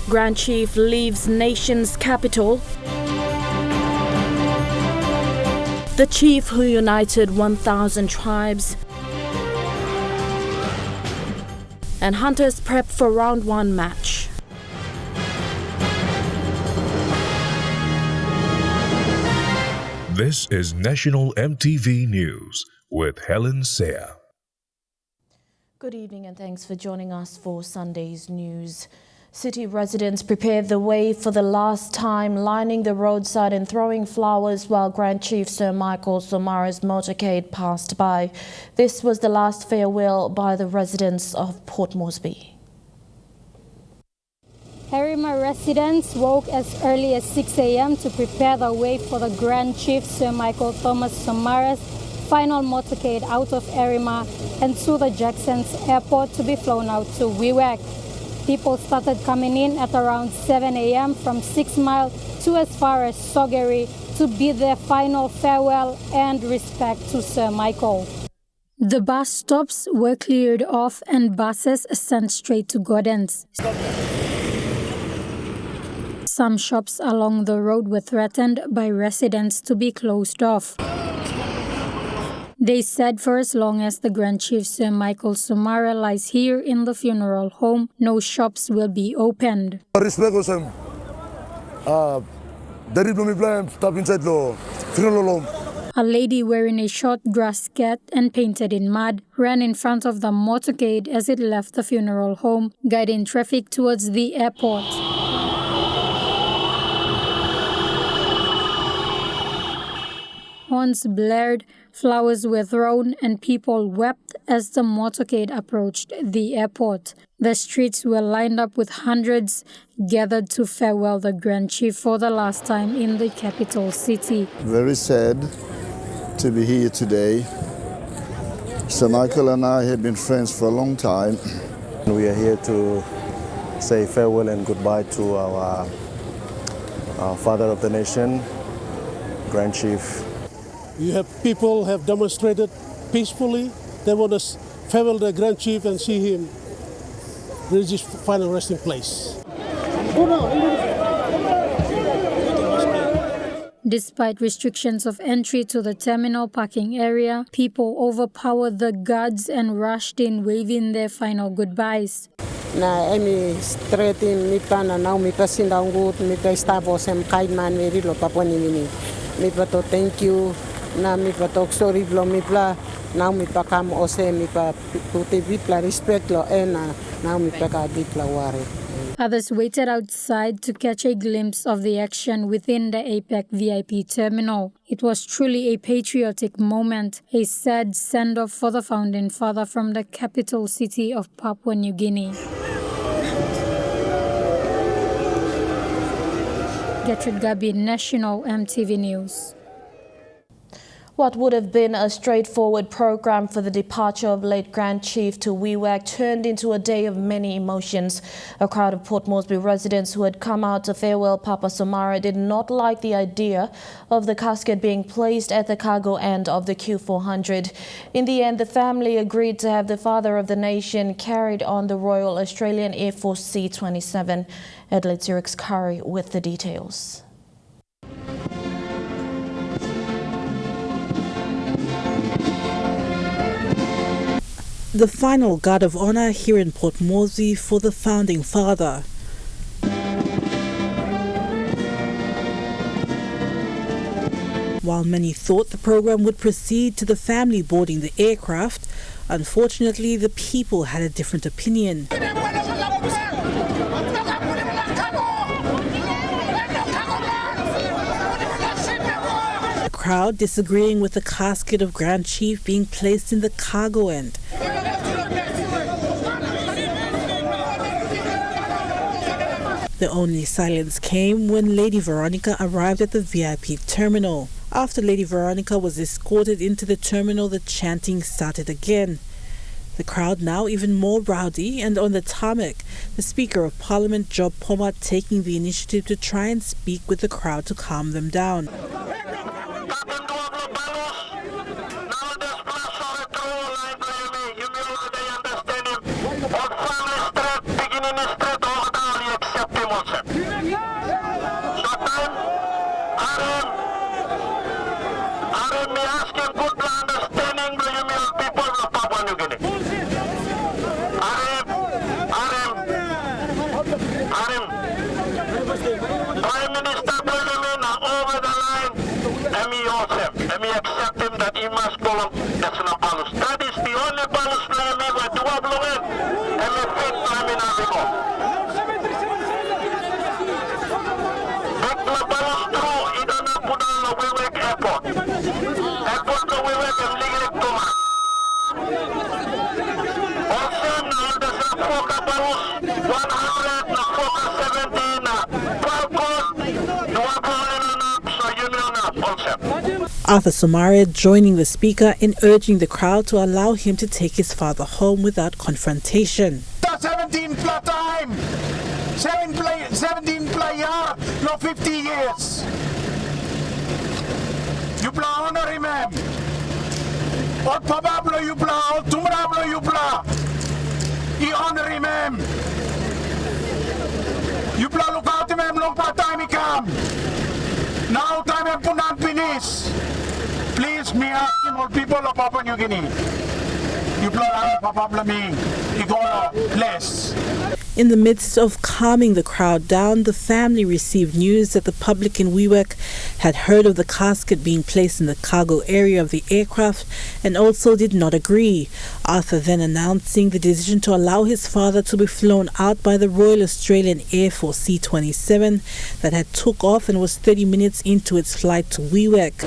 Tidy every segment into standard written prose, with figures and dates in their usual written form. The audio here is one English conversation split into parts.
Grand Chief leaves nation's capital. The chief who united 1,000 tribes. And hunters prep for round 1 match. This is National EMTV News with Helen Seah. Good evening and thanks for joining us for Sunday's news. City residents prepared the way for the last time, lining the roadside and throwing flowers while Grand Chief Sir Michael Somara's motorcade passed by. This was the last farewell by the residents of Port Moresby. Erima residents woke as early as 6 a.m. to prepare the way for the Grand Chief Sir Michael Thomas Somara's final motorcade out of Erima and to the Jackson's Airport to be flown out to Wewak. People started coming in at around 7 a.m. from 6 Mile to as far as Sogeri to bid their final farewell and respect to Sir Michael. The bus stops were cleared off and buses sent straight to Gordon's. Some shops along the road were threatened by residents to be closed off. They said for as long as the Grand Chief Sir Michael Somara lies here in the funeral home, no shops will be opened. A lady wearing a short grass skirt and painted in mud ran in front of the motorcade as it left the funeral home, guiding traffic towards the airport. Horns blared, flowers were thrown, and people wept as the motorcade approached the airport. The streets were lined up with hundreds gathered to farewell the Grand Chief for the last time in the capital city. Very sad to be here today. Sir Michael and I have been friends for a long time. We are here to say farewell and goodbye to our father of the nation, Grand Chief. People have demonstrated peacefully. They want to farewell the Grand Chief and see him reach his final resting place. Despite restrictions of entry to the terminal parking area, people overpowered the guards and rushed in, waving their final goodbyes. Na emi stretin mipa na nau mipa sindangut mipa stavo sem kaidman meri lo Papua Nini. Mipa to thank you. Na mi patok sorry vlo mi pla now mi pa kam ose mi pa puti bipla respect lo ena now mi pa ka bipla ware. Others waited outside to catch a glimpse of the action within the APEC VIP terminal. It was truly a patriotic moment, a sad send-off for the founding father from the capital city of Papua New Guinea. Gertrude Gabi, National EMTV News. What would have been a straightforward program for the departure of late Grand Chief to Wewak turned into a day of many emotions. A crowd of Port Moresby residents who had come out to farewell Papa Somara did not like the idea of the casket being placed at the cargo end of the Q400. In the end, the family agreed to have the father of the nation carried on the Royal Australian Air Force C-27. Adelaide Zurich's Curry with the details. The final guard of honour here in Port Moresby for the founding father. While many thought the program would proceed to the family boarding the aircraft, unfortunately the people had a different opinion. The crowd disagreeing with the casket of Grand Chief being placed in the cargo end. The only silence came when Lady Veronica arrived at the VIP terminal. After Lady Veronica was escorted into the terminal, the chanting started again. The crowd now even more rowdy, and on the tarmac, the Speaker of Parliament, Job Poma, taking the initiative to try and speak with the crowd to calm them down. Arthur Somare joining the speaker in urging the crowd to allow him to take his father home without confrontation. 17 plus time, 17 plus year, no 50 years. You play honor him, or Pablo you play, or Tumrablo you play. He honor him, you play look out him, long time he come. Now time him punan finish. Please, me asking all people of Papua New Guinea. You play Pablo me, he go less. In the midst of calming the crowd down, the family received news that the public in Wewak had heard of the casket being placed in the cargo area of the aircraft and also did not agree. Arthur then announcing the decision to allow his father to be flown out by the Royal Australian Air Force C-27 that had took off and was 30 minutes into its flight to Wewak.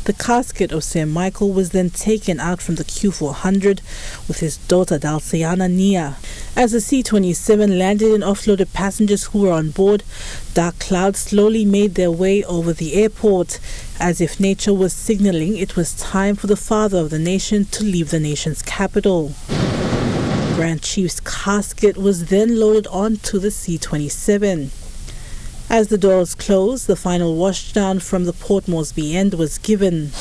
The casket of Sir Michael was then taken out from the Q400 with his daughter Dalciana near. As the C-27 landed and offloaded passengers who were on board, dark clouds slowly made their way over the airport, as if nature was signaling it was time for the father of the nation to leave the nation's capital. Grand Chief's casket was then loaded onto the C-27. As the doors closed, the final washdown from the Port Moresby end was given.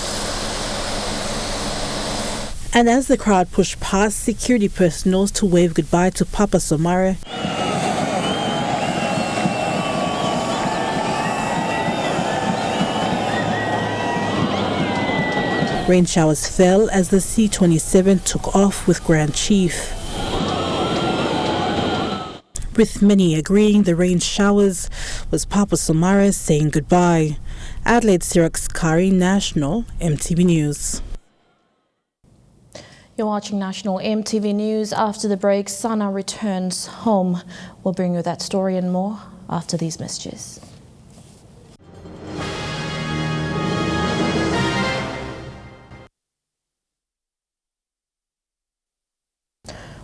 And as the crowd pushed past security personnel to wave goodbye to Papa Somare, rain showers fell as the C-27 took off with Grand Chief. With many agreeing the rain showers was Papa Somare saying goodbye. Adelaide Siraks Kari, National EMTV News. You're watching National EMTV News. After the break, Sana returns home. We'll bring you that story and more after these messages.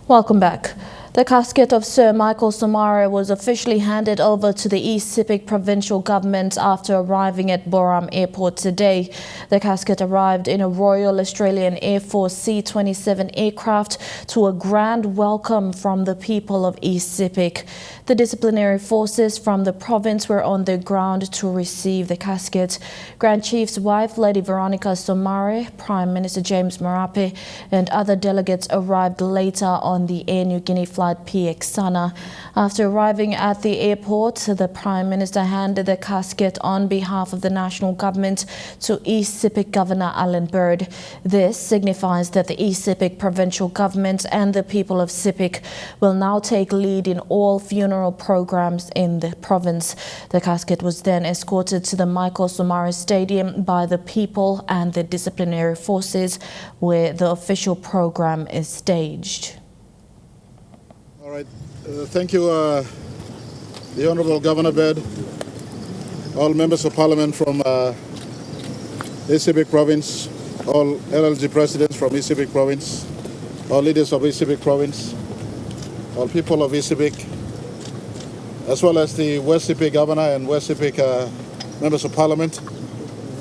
Welcome back. The casket of Sir Michael Somare was officially handed over to the East Sepik provincial government after arriving at Boram Airport today. The casket arrived in a Royal Australian Air Force C-27 aircraft to a grand welcome from the people of East Sepik. The disciplinary forces from the province were on the ground to receive the casket. Grand Chief's wife, Lady Veronica Somare, Prime Minister James Marape, and other delegates arrived later on the Air New Guinea flight PX Sana. After arriving at the airport, the Prime Minister handed the casket on behalf of the national government to East Sepik Governor Alan Bird. This signifies that the East Sepik provincial government and the people of Sepik will now take lead in all funeral programs in the province. The casket was then escorted to the Michael Somare Stadium by the people and the disciplinary forces, where the official program is staged. All right. Thank you, the Honourable Governor Bird, all members of Parliament from East Sepik Province, all LLG presidents from East Sepik Province, all leaders of East Sepik Province, all people of East Sepik, as well as the West Sepik Governor and West Sepik members of Parliament.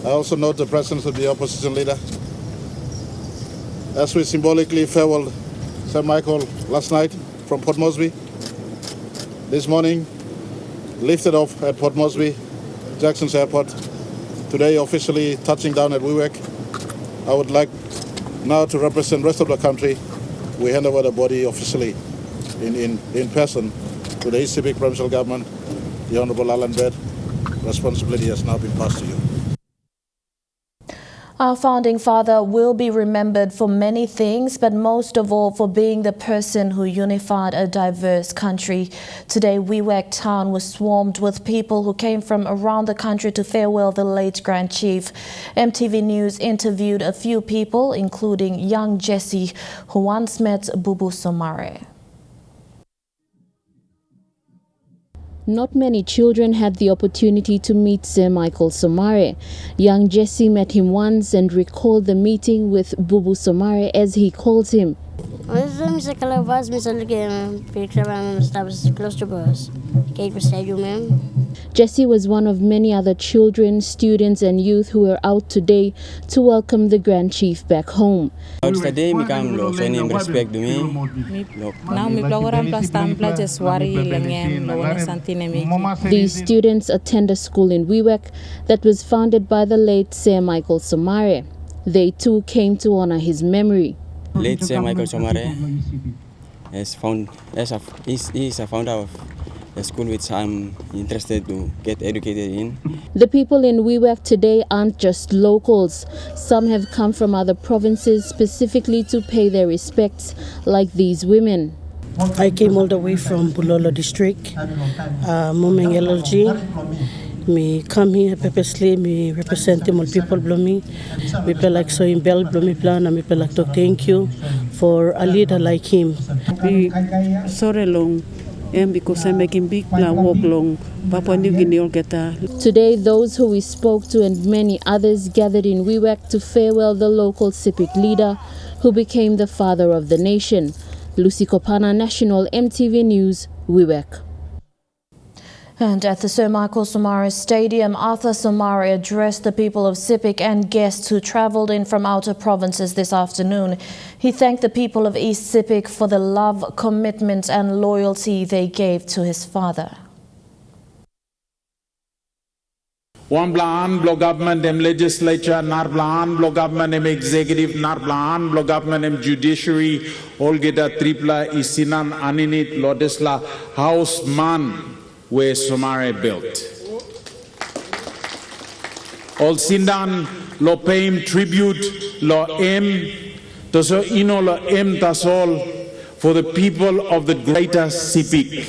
I also note the presence of the opposition leader. As we symbolically farewelled Sir Michael last night from Port Moresby, this morning lifted off at Port Moresby, Jackson's Airport, today officially touching down at Wewak. I would like now to represent the rest of the country. We hand over the body officially in person to the East Sepik Provincial Government. The Honourable Alan Bird, responsibility has now been passed to you. Our founding father will be remembered for many things, but most of all for being the person who unified a diverse country. Today, Wewak town was swarmed with people who came from around the country to farewell the late Grand Chief. EMTV News interviewed a few people, including young Jesse, who once met Bubu Somare. Not many children had the opportunity to meet Sir Michael Somare. Young Jesse met him once and recalled the meeting with Bubu Somare, as he calls him. Jesse was one of many other children, students and youth who were out today to welcome the Grand Chief back home. Today, me come lo sending respect to me. Now me program plus tampla just worry langem lo wana santine me. These students attend a school in Wewak that was founded by the late Sir Michael Somare. They too came to honor his memory. Late Sir Michael Somare is a founder of a school which I'm interested to get educated in. The people in Wewak today aren't just locals. Some have come from other provinces specifically to pay their respects, like these women. I came all the way from Bulolo district, Mumeng LLG. Me come here purposely, me represent all people below me. Me feel like so in Bell below me plan, and me feel like to thank you for a leader like him. We sorry long. Because I'm making big plan walk long Papua New Guinea or Today, those who we spoke to and many others gathered in Wewak to farewell the local civic leader who became the father of the nation. Lucy Kopana, National EMTV News, Wewak. And at the Sir Michael Somare Stadium, Arthur Somare addressed the people of Sepik and guests who travelled in from outer provinces this afternoon. He thanked the people of East Sepik for the love, commitment and loyalty they gave to his father. One blaan block government and legislature, nar blaan block government and executive, nar blaan block government and judiciary, all get a tripla isinan aninit lodesla house man where Somare built. All sindan lo pay him tribute lo em to so ino lo em tasol for the people of the greater Sepik,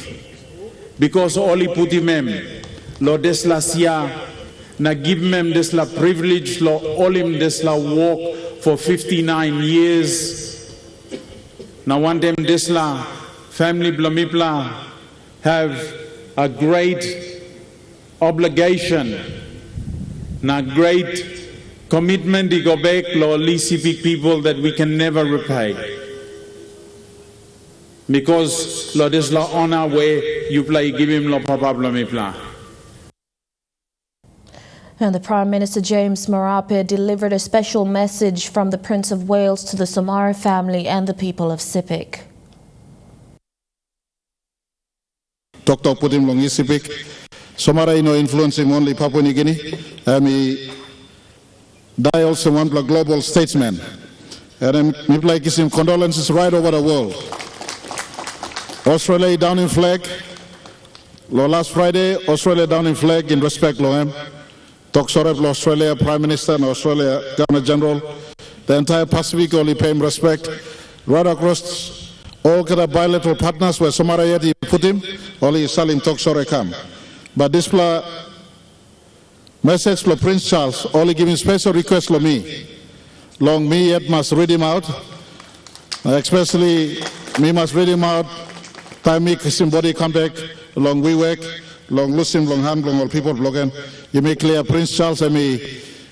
because oli putimem lo desla sia na give mem desla privilege lo olim desla walk for 59 years. Na one dem desla family blamipla have a great obligation, na great commitment to go back lo Sepik people that we can never repay. Because lo this lo honor where you play give him lo papa blamipla. And the Prime Minister James Marape delivered a special message from the Prince of Wales to the Somare family and the people of Sepik. Dr. Putim Longi Sepik, Somare no influencing only Papua New Guinea. Me die also one global statesman. And me like him condolences right over the world. Australia down in flag. Last Friday, Australia down in flag in respect Lohem. Sorep Australia Prime Minister and Australia Governor General, the entire Pacific only pay him respect. Right across all kind of bilateral partners where Somare yet put him, only Salim Sore come. But this message for Prince Charles, only giving special request for me. Long me yet must read him out. Especially me must read him out. Time me kissing body contact, long we work. Long Lusim, long hand, long all people blogging. You make clear Prince Charles and me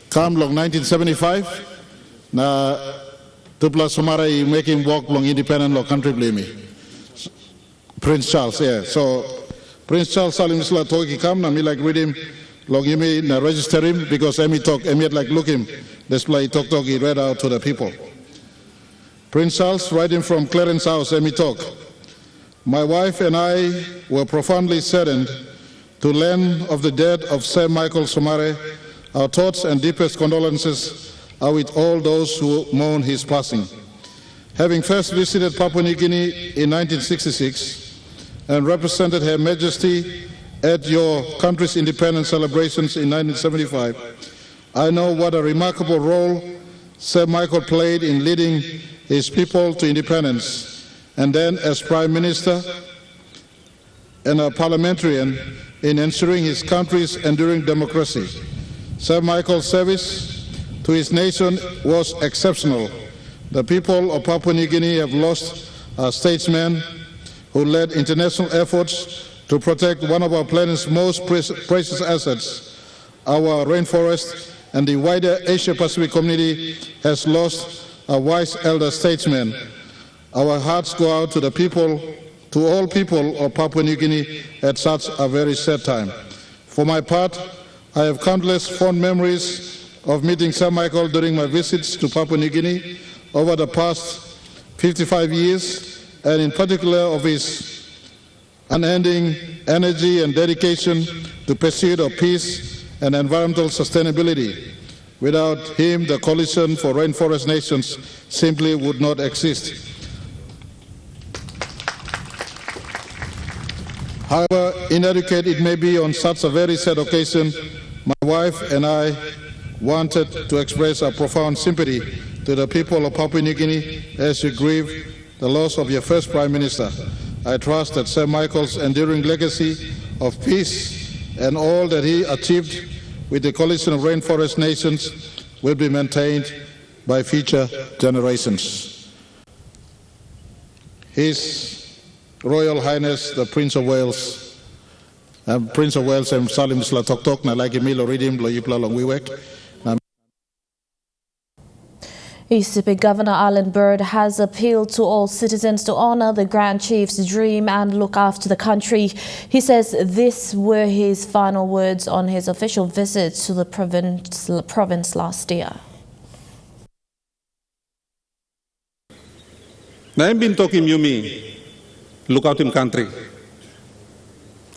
come long 1975. Na Tupla Somare you make him walk long independent long country blame me. Prince Charles, yeah. So Prince Charles Salim Isla talk he come na me like read him long you me na register him because Emi talk Emi like look him. Display talk he read out to the people. Prince Charles writing from Clarence House, Emi talk. My wife and I were profoundly saddened to learn of the death of Sir Michael Somare. Our thoughts and deepest condolences are with all those who mourn his passing. Having first visited Papua New Guinea in 1966 and represented Her Majesty at your country's independence celebrations in 1975, I know what a remarkable role Sir Michael played in leading his people to independence, and then as Prime Minister and a parliamentarian in ensuring his country's enduring democracy. Sir Michael's service to his nation was exceptional. The people of Papua New Guinea have lost a statesman who led international efforts to protect one of our planet's most precious assets. Our rainforest and the wider Asia-Pacific community has lost a wise elder statesman. Our hearts go out to the people, to all people of Papua New Guinea at such a very sad time. For my part, I have countless fond memories of meeting Sir Michael during my visits to Papua New Guinea over the past 55 years, and in particular of his unending energy and dedication to pursuit of peace and environmental sustainability. Without him, the Coalition for Rainforest Nations simply would not exist. However inadequate it may be on such a very sad occasion, my wife and I wanted to express our profound sympathy to the people of Papua New Guinea as you grieve the loss of your first Prime Minister. I trust that Sir Michael's enduring legacy of peace and all that he achieved with the Coalition of Rainforest Nations will be maintained by future generations. His Royal Highness, the Prince of Wales, and Salim Sla Tok Tok, na lagi milo ridim lo yipla long wiwek. ECP Governor Alan Bird has appealed to all citizens to honor the Grand Chief's dream and look after the country. He says these were his final words on his official visit to the province last year. I've been talking Yumi, look out in country.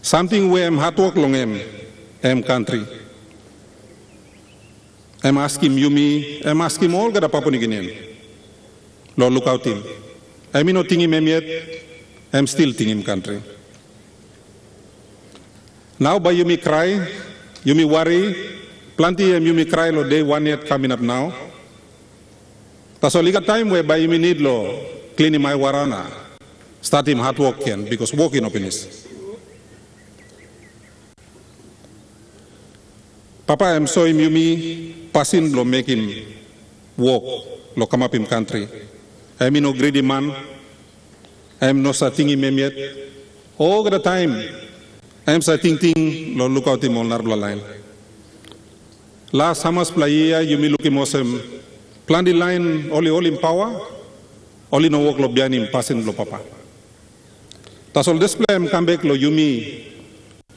Something where I'm hard work long em country. I'm asking Yumi, I'm asking all the Papua New Guinean. Lord, look out him. I mean, not thinking him yet, I'm still thinking country. Now, by Yumi cry, Yumi worry, plenty and Yumi cry, lo day 1 year coming up now. That's all the time whereby Yumi need lo cleaning my warana, start him hard working because working openness. Papa, I'm sorry, Yumi, passing lo make him walk, lo come up in country. I'm no greedy man. I'm no starting him yet. All the time, I'm starting lo look out him on Narbla line. Last summer's playa, Yumi look him awesome. Plan the line, all in power, only no work lo behind him, passing lo papa. Tas all display I'm come back lo Yumi,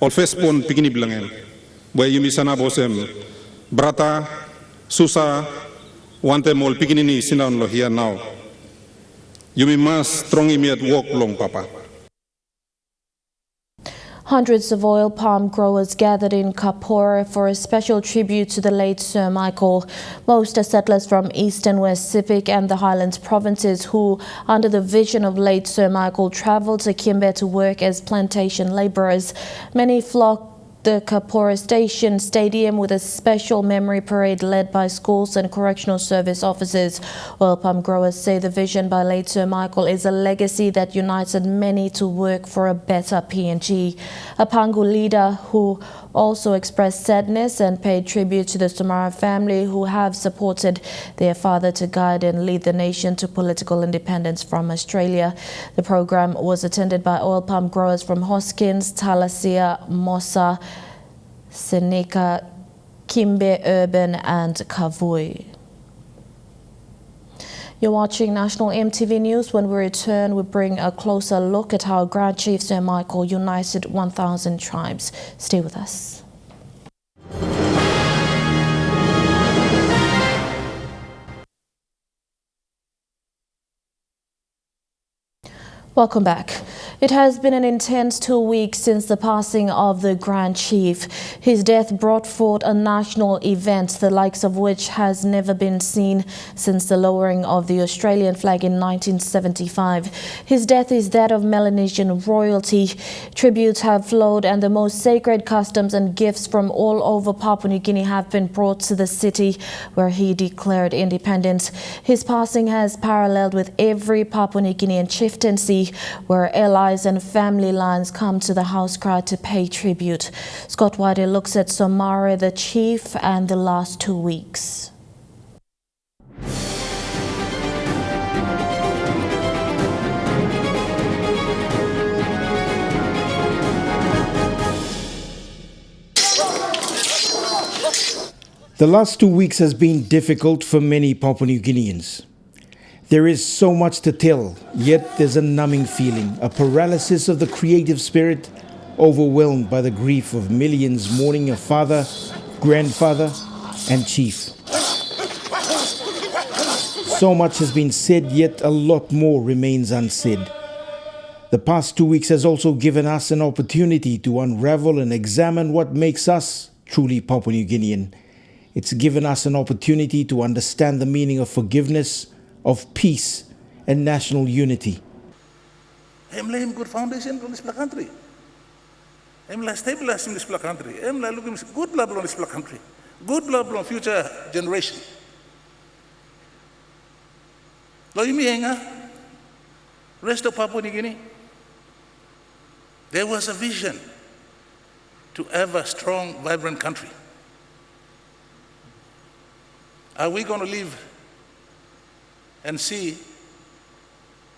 all face pon pikini bilangan. Where Yumi sana bosem brata susa wante mol pikinini sinan lo here now. Yumi must strong immediate walk long papa. Hundreds of oil palm growers gathered in Kapora for a special tribute to the late Sir Michael. Most are settlers from East and West Pacific and the Highlands provinces who, under the vision of late Sir Michael, travelled to Kimbe to work as plantation labourers. Many flocked the Kapora Station Stadium with a special memory parade led by schools and correctional service officers. Oil palm growers say the vision by late Sir Michael is a legacy that united many to work for a better PNG. A Pangu leader who also expressed sadness and paid tribute to the Samara family who have supported their father to guide and lead the nation to political independence from Australia. The program was attended by oil palm growers from Hoskins, Talasia, Mosa, Seneca, Kimbe Urban and Kavui. You're watching National EMTV News. When we return, we bring a closer look at how Grand Chief Sir Michael united 1,000 tribes. Stay with us. Welcome back. It has been an intense 2 weeks since the passing of the Grand Chief. His death brought forth a national event, the likes of which has never been seen since the lowering of the Australian flag in 1975. His death is that of Melanesian royalty. Tributes have flowed and the most sacred customs and gifts from all over Papua New Guinea have been brought to the city where he declared independence. His passing has paralleled with every Papua New Guinean chieftaincy, where allies and family lines come to the house cry to pay tribute. Scott Whitey looks at Somare, the chief, and the last 2 weeks. The last 2 weeks has been difficult for many Papua New Guineans. There is so much to tell, yet there's a numbing feeling, a paralysis of the creative spirit, overwhelmed by the grief of millions mourning a father, grandfather, and chief. So much has been said, yet a lot more remains unsaid. The past 2 weeks has also given us an opportunity to unravel and examine what makes us truly Papua New Guinean. It's given us an opportunity to understand the meaning of forgiveness, of peace and national unity. I'm laying good foundation on this country. I'm stabilizing this country. I'm looking good level on this country. Good level on future generation. Rest of Papua New Guinea. There was a vision to have a strong, vibrant country. Are we going to live and see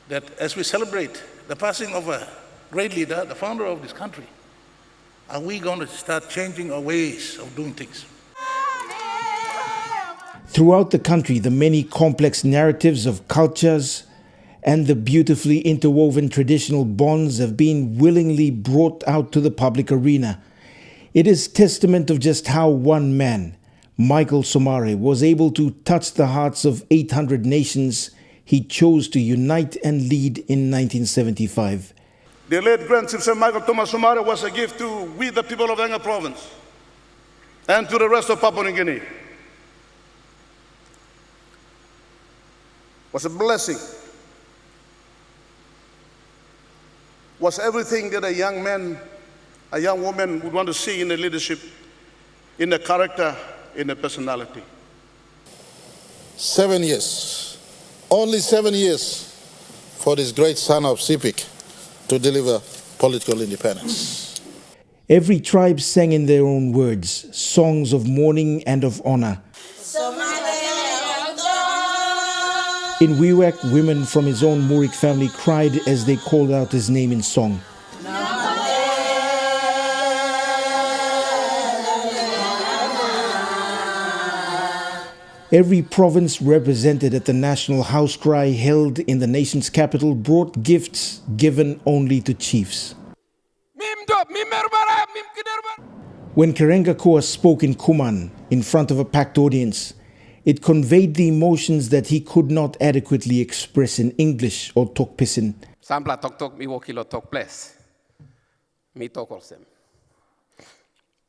that as we celebrate the passing of a great leader, the founder of this country, are we going to start changing our ways of doing things? Throughout the country, the many complex narratives of cultures and the beautifully interwoven traditional bonds have been willingly brought out to the public arena. It is testament of just how one man, Michael Somare, was able to touch the hearts of 800 nations he chose to unite and lead in 1975. The late Grand Chief Sir Michael Thomas Somare was a gift to we, the people of Anga Province, and to the rest of Papua New Guinea. Was a blessing. Was everything that a young man, a young woman would want to see in the leadership, in the character, in the personality. 7 years, only 7 years for this great son of CPIC to deliver political independence. Every tribe sang in their own words, songs of mourning and of honor. In Wewak, women from his own Murik family cried as they called out his name in song. Every province represented at the national house cry held in the nation's capital brought gifts given only to chiefs. When Karenga Koa spoke in Kuman in front of a packed audience, it conveyed the emotions that he could not adequately express in English or Tok Pisin. Sampla tok mi wokilo tok place. Mi tokolsem.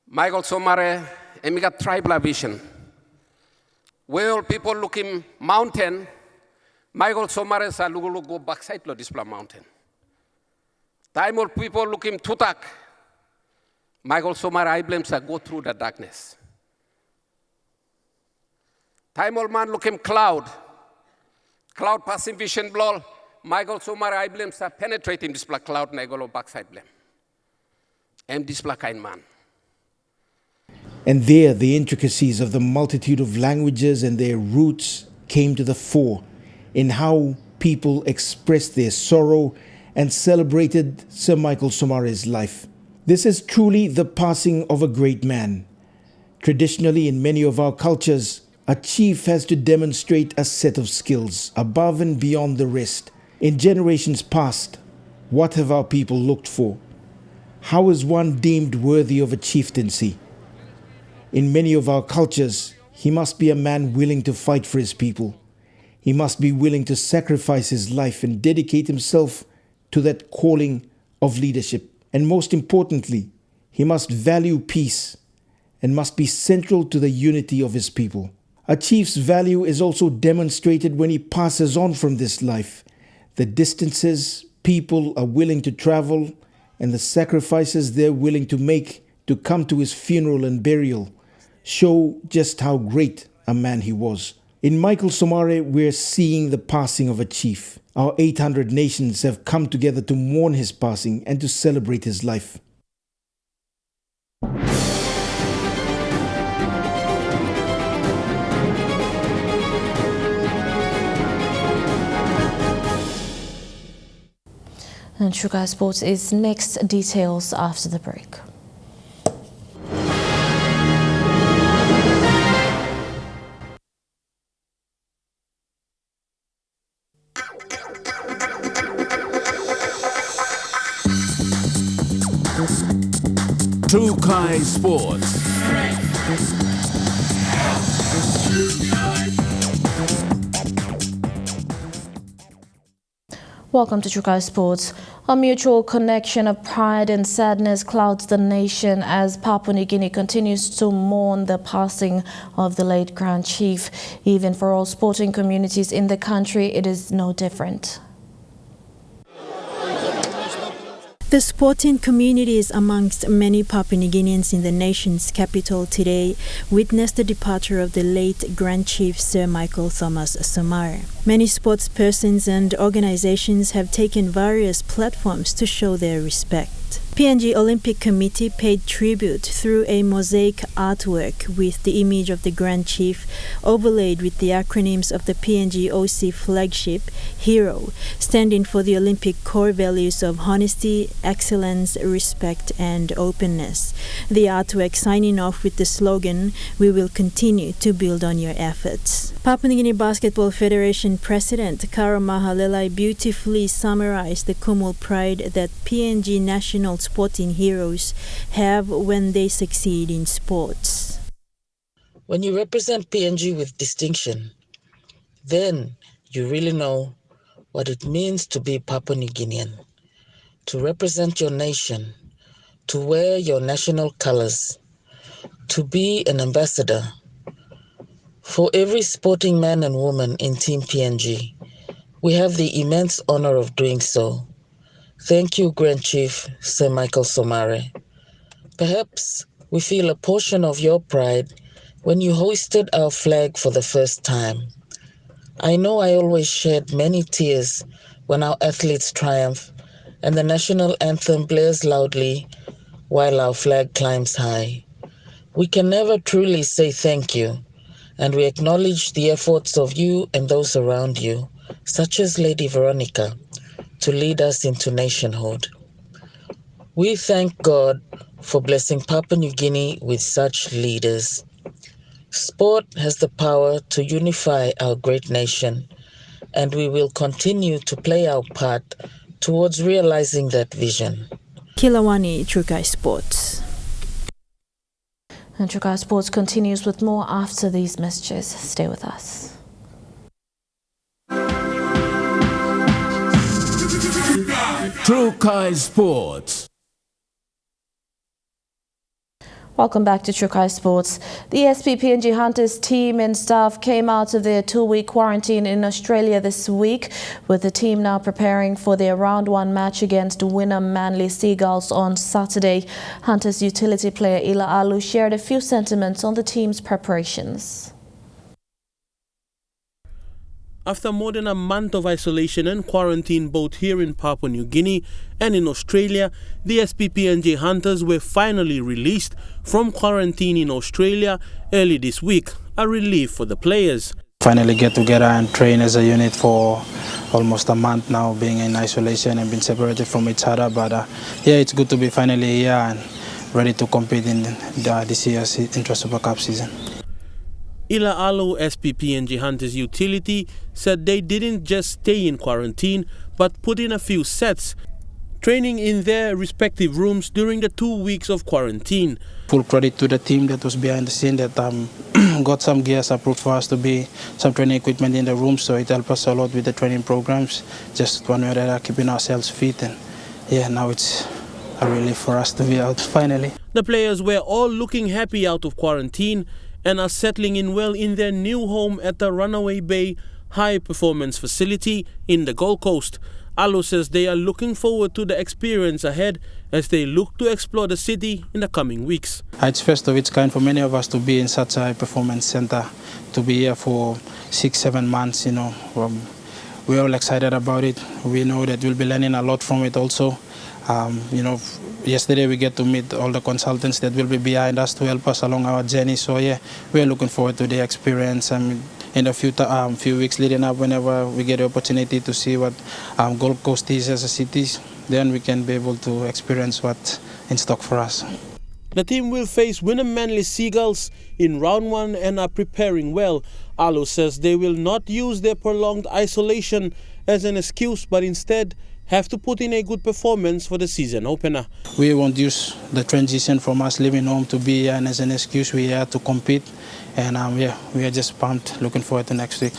Michael Somare emiga tribal vision. Well, people looking mountain, Michael Somare sa lugu go backside lo display mountain. Time all people looking tutak, Michael Somare I blame sa go through the darkness. Time all man looking cloud passing vision blow, Michael Somare I blame sa penetrating display cloud negolo backside blame. And display kind man. And there the intricacies of the multitude of languages and their roots came to the fore in how people expressed their sorrow and celebrated Sir Michael Somare's life. This is truly the passing of a great man. Traditionally, in many of our cultures, a chief has to demonstrate a set of skills above and beyond the rest. In generations past, what have our people looked for? How is one deemed worthy of a chieftaincy? In many of our cultures, he must be a man willing to fight for his people. He must be willing to sacrifice his life and dedicate himself to that calling of leadership. And most importantly, he must value peace and must be central to the unity of his people. A chief's value is also demonstrated when he passes on from this life. The distances people are willing to travel and the sacrifices they're willing to make to come to his funeral and burial show just how great a man he was. In Michael Somare, we're seeing the passing of a chief. Our 800 nations have come together to mourn his passing and to celebrate his life. And Sugar Sports is next. Details after the break. Trukai Sports. Welcome to Trukai Sports. A mutual connection of pride and sadness clouds the nation as Papua New Guinea continues to mourn the passing of the late Grand Chief. Even for all sporting communities in the country, it is no different. The sporting communities amongst many Papua New Guineans in the nation's capital today witnessed the departure of the late Grand Chief Sir Michael Thomas Somare. Many sports persons and organizations have taken various platforms to show their respect. PNG Olympic Committee paid tribute through a mosaic artwork with the image of the Grand Chief overlaid with the acronyms of the PNG OC flagship, HERO, standing for the Olympic core values of honesty, excellence, respect and openness. The artwork signing off with the slogan, "We will continue to build on your efforts." Papua New Guinea Basketball Federation President Karo Mahalelai beautifully summarized the Kumul pride that PNG national sporting heroes have when they succeed in sports. When you represent PNG with distinction, then you really know what it means to be Papua New Guinean, to represent your nation, to wear your national colors, to be an ambassador. For every sporting man and woman in Team PNG, we have the immense honor of doing so. Thank you, Grand Chief Sir Michael Somare. Perhaps we feel a portion of your pride when you hoisted our flag for the first time. I know I always shed many tears when our athletes triumph and the national anthem blares loudly while our flag climbs high. We can never truly say thank you, and we acknowledge the efforts of you and those around you, such as Lady Veronica, to lead us into nationhood. We thank God for blessing Papua New Guinea with such leaders. Sport has the power to unify our great nation, and we will continue to play our part towards realizing that vision. Kilawani, Trukai Sports. And Trukai Sports continues with more after these messages. Stay with us. Trukai Sports. Welcome back to Trukai Sports. The SPPNG Hunters team and staff came out of their 2-week quarantine in Australia this week, with the team now preparing for their round 1 match against winner Manly Seagulls on Saturday. Hunters utility player Ila Alu shared a few sentiments on the team's preparations. After more than a month of isolation and quarantine both here in Papua New Guinea and in Australia, the SPPNG Hunters were finally released from quarantine in Australia early this week, a relief for the players. Finally get together and train as a unit for almost a month now, being in isolation and being separated from each other. But yeah, it's good to be finally here and ready to compete in this year's Intra Super Cup season. Ila Alu, SPPNG Hunters Utility, said they didn't just stay in quarantine but put in a few sets, training in their respective rooms during the 2 weeks of quarantine. Full credit to the team that was behind the scene that got some gears approved for us to be some training equipment in the room, so it helps us a lot with the training programs. Just one way or the other, keeping ourselves fit, and yeah, now it's a relief for us to be out finally. The players were all looking happy out of quarantine and are settling in well in their new home at the Runaway Bay High Performance Facility in the Gold Coast. Alo says they are looking forward to the experience ahead as they look to explore the city in the coming weeks. It's first of its kind for many of us to be in such a performance center, to be here for 6-7 months, we're all excited about it. We know that we'll be learning a lot from it also. Yesterday we get to meet all the consultants that will be behind us to help us along our journey. So yeah, we're looking forward to the experience. In the few weeks leading up, whenever we get the opportunity to see what Gold Coast is as a city, then we can be able to experience what's in stock for us. The team will face Wynnum Manly Seagulls in round 1 and are preparing well. Alo says they will not use their prolonged isolation as an excuse, but instead have to put in a good performance for the season opener. We won't use the transition from us leaving home to be here and as an excuse. We are to compete, and we are just pumped, looking forward to next week.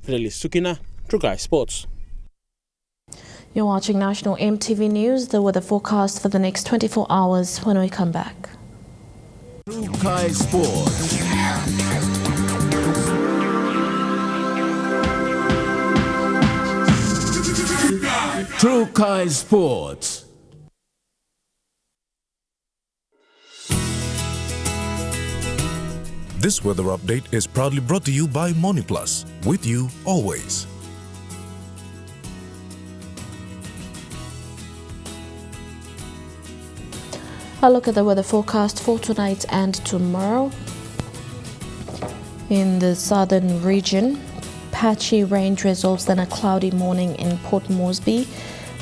Fidelis Sukina, Trugai Sports. You're watching National EMTV News, the weather forecast for the next 24 hours when we come back. Trugai Sports. Trugai Sports. This weather update is proudly brought to you by MoniPlus, with you always. A look at the weather forecast for tonight and tomorrow. In the southern region, patchy rain drizzles, then a cloudy morning in Port Moresby.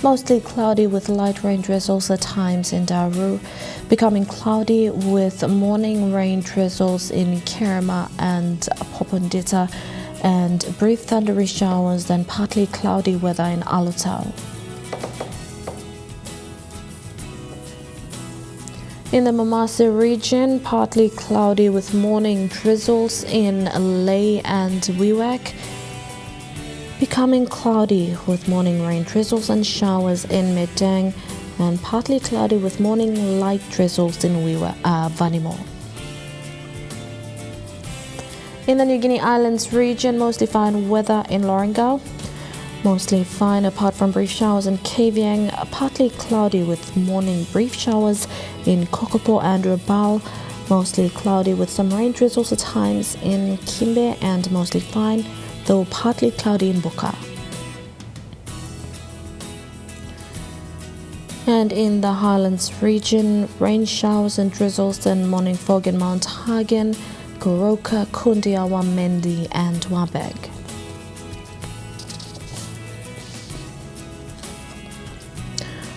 Mostly cloudy with light rain drizzles at times in Daru. Becoming cloudy with morning rain drizzles in Kerema and Popondita, and brief thundery showers, then partly cloudy weather in Alotau. In the Mamasa region, partly cloudy with morning drizzles in Ley and Wewak. Becoming cloudy with morning rain drizzles and showers in Medang, and partly cloudy with morning light drizzles in Vanimo. In the New Guinea Islands region, mostly fine weather in Lorengau. Mostly fine apart from brief showers in Kavieng, partly cloudy with morning brief showers in Kokopo and Rabaul. Mostly cloudy with some rain drizzles at times in Kimbe, and mostly fine, though partly cloudy in Buka. And in the Highlands region, rain showers and drizzles, then morning fog in Mount Hagen, Goroka, Kundiawa, Mendi and Wabeg.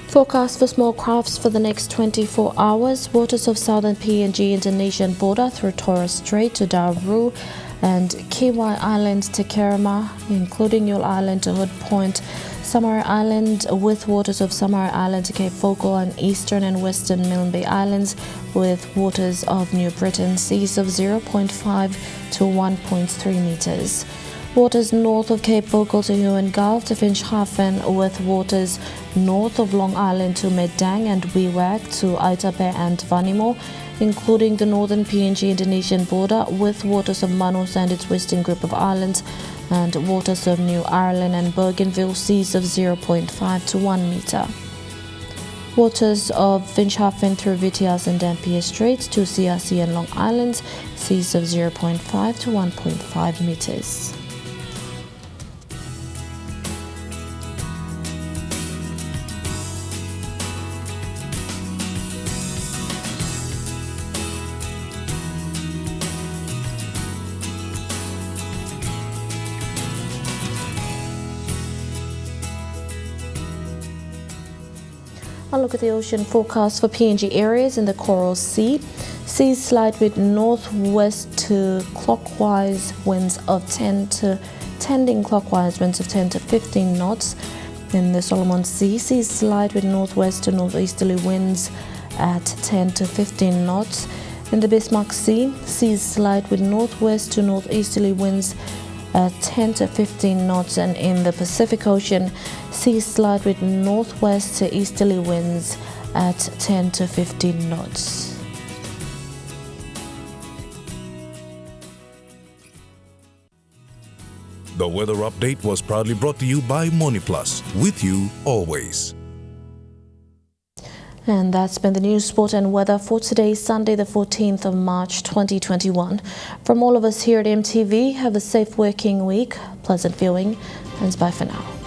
Forecast for small crafts for the next 24 hours. Waters of southern PNG Indonesian border through Torres Strait to Daru and Kiwai Island to Kerema, including Yule Island to Hood Point, Samar Island with waters of Samar Island to Cape Focal, and eastern and western Milne Bay Islands with waters of New Britain, seas of 0.5 to 1.3 meters. Waters north of Cape Focal to Huon Gulf to Finschhafen, with waters north of Long Island to Medang and Wewak to Aitape and Vanimo, including the northern PNG Indonesian border, with waters of Manus and its western group of islands, and waters of New Ireland and Bougainville, seas of 0.5 to 1 meter. Waters of Finschhafen through Vitiaz and Dampier Straits to CRC and Long Island, seas of 0.5 to 1.5 meters. I'll look at the ocean forecast for PNG areas in the Coral Sea. Seas slide with northwest to clockwise winds of 10 to 15 knots. In the Solomon Sea, seas slide with northwest to northeasterly winds at 10 to 15 knots. In the Bismarck Sea, seas slide with northwest to northeasterly winds at 10 to 15 knots, and in the Pacific Ocean, seas slide with northwest to easterly winds at 10 to 15 knots. The weather update was proudly brought to you by MoneyPlus, with you always. And that's been the news, sport and weather for today, Sunday the 14th of March 2021. From all of us here at EMTV, have a safe working week, pleasant viewing, and bye for now.